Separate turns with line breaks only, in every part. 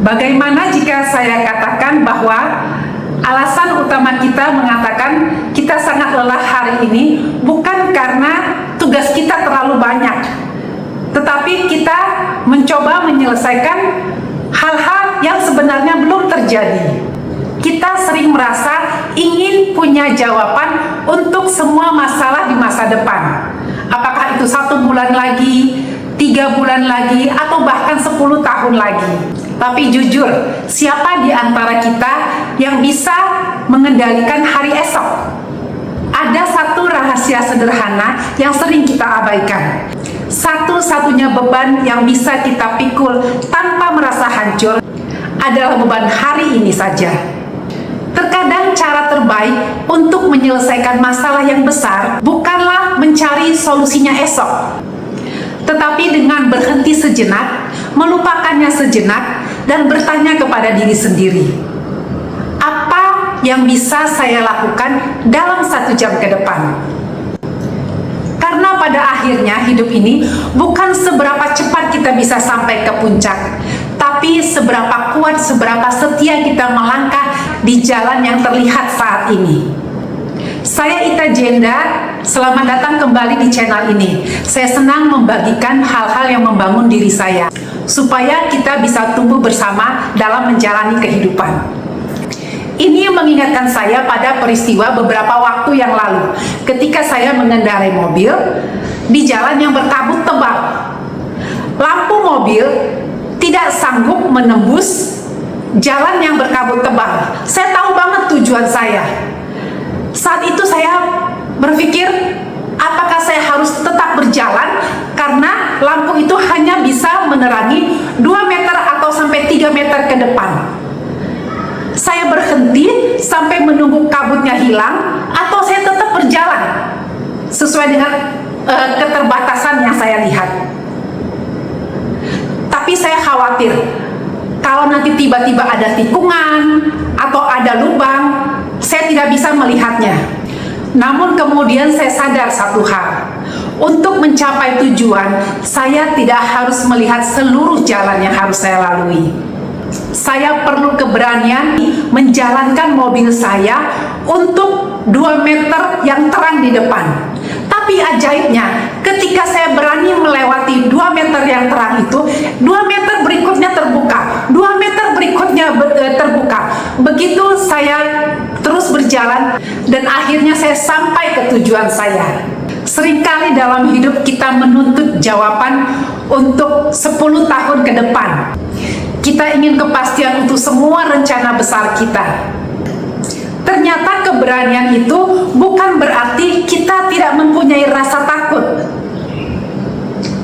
Bagaimana jika saya katakan bahwa alasan utama kita mengatakan kita sangat lelah hari ini bukan karena tugas kita terlalu banyak, tetapi kita mencoba menyelesaikan hal-hal yang sebenarnya belum terjadi. Kita sering merasa ingin punya jawaban untuk semua masalah di masa depan. Apakah itu 1 bulan lagi, 3 bulan lagi, atau bahkan 10 tahun lagi. Tapi jujur, siapa di antara kita yang bisa mengendalikan hari esok? Ada satu rahasia sederhana yang sering kita abaikan. Satu-satunya beban yang bisa kita pikul tanpa merasa hancur adalah beban hari ini saja. Terkadang cara terbaik untuk menyelesaikan masalah yang besar bukanlah mencari solusinya esok, tetapi dengan berhenti sejenak, melupakannya sejenak, dan bertanya kepada diri sendiri, apa yang bisa saya lakukan dalam 1 jam ke depan? Karena pada akhirnya hidup ini bukan seberapa cepat kita bisa sampai ke puncak, tapi seberapa kuat, seberapa setia kita melangkah di jalan yang terlihat saat ini. Saya Ita Jenda, selamat datang kembali di channel ini. Saya senang membagikan hal-hal yang membangun diri saya, supaya kita bisa tumbuh bersama dalam menjalani kehidupan. Ini mengingatkan saya pada peristiwa beberapa waktu yang lalu, ketika saya mengendarai mobil di jalan yang berkabut tebal. Lampu mobil tidak sanggup menembus jalan yang berkabut tebal. Saya tahu banget tujuan saya. Saat itu saya berpikir, apakah saya harus tetap berjalan karena lampu itu hanya bisa menerangi 2 meter atau sampai 3 meter ke depan. Saya berhenti sampai menunggu kabutnya hilang, atau saya tetap berjalan sesuai dengan keterbatasan yang saya lihat. Tapi saya khawatir kalau nanti tiba-tiba ada tikungan atau ada lubang, saya tidak bisa melihatnya. Namun kemudian saya sadar satu hal, untuk mencapai tujuan, saya tidak harus melihat seluruh jalan yang harus saya lalui. Saya perlu keberanian menjalankan mobil saya untuk 2 meter yang terang di depan. Tapi ajaibnya, ketika saya berani melewati 2 meter yang terang itu, 2 meter berikutnya terbuka, 2 meter berikutnya terbuka. Begitu saya terus berjalan, dan akhirnya saya sampai ke tujuan saya. Seringkali dalam hidup kita menuntut jawaban untuk 10 tahun ke depan. Kita ingin kepastian untuk semua rencana besar kita. Ternyata keberanian itu bukan berarti kita tidak mempunyai rasa takut.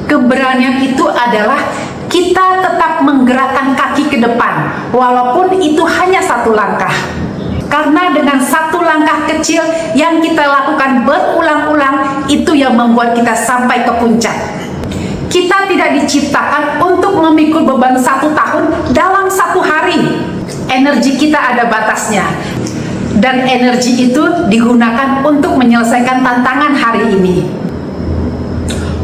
Keberanian itu adalah kita tetap menggerakkan kaki ke depan, walaupun itu hanya 1 langkah. Karena dengan 1 langkah kecil yang kita lakukan berulang-ulang, itu yang membuat kita sampai ke puncak. Kita tidak diciptakan untuk memikul beban 1 tahun dalam 1 hari. Energi kita ada batasnya, dan energi itu digunakan untuk menyelesaikan tantangan hari ini.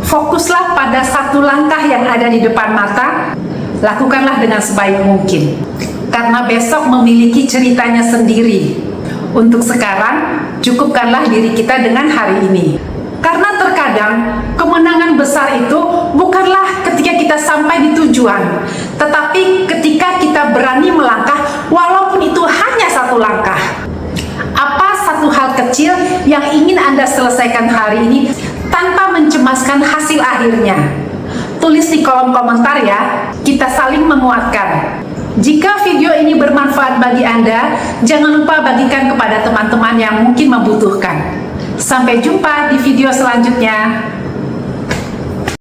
Fokuslah pada 1 langkah yang ada di depan mata, lakukanlah dengan sebaik mungkin, karena besok memiliki ceritanya sendiri. Untuk sekarang, cukupkanlah diri kita dengan hari ini. Karena terkadang kemenangan besar itu bukanlah ketika kita sampai di tujuan, tetapi ketika kita berani melangkah walaupun itu hanya 1 langkah. Apa 1 hal kecil yang ingin Anda selesaikan hari ini tanpa mencemaskan hasil akhirnya? Tulis di kolom komentar ya, kita saling menguatkan. Jika video ini bermanfaat bagi Anda, jangan lupa bagikan kepada teman-teman yang mungkin membutuhkan. Sampai jumpa di video selanjutnya.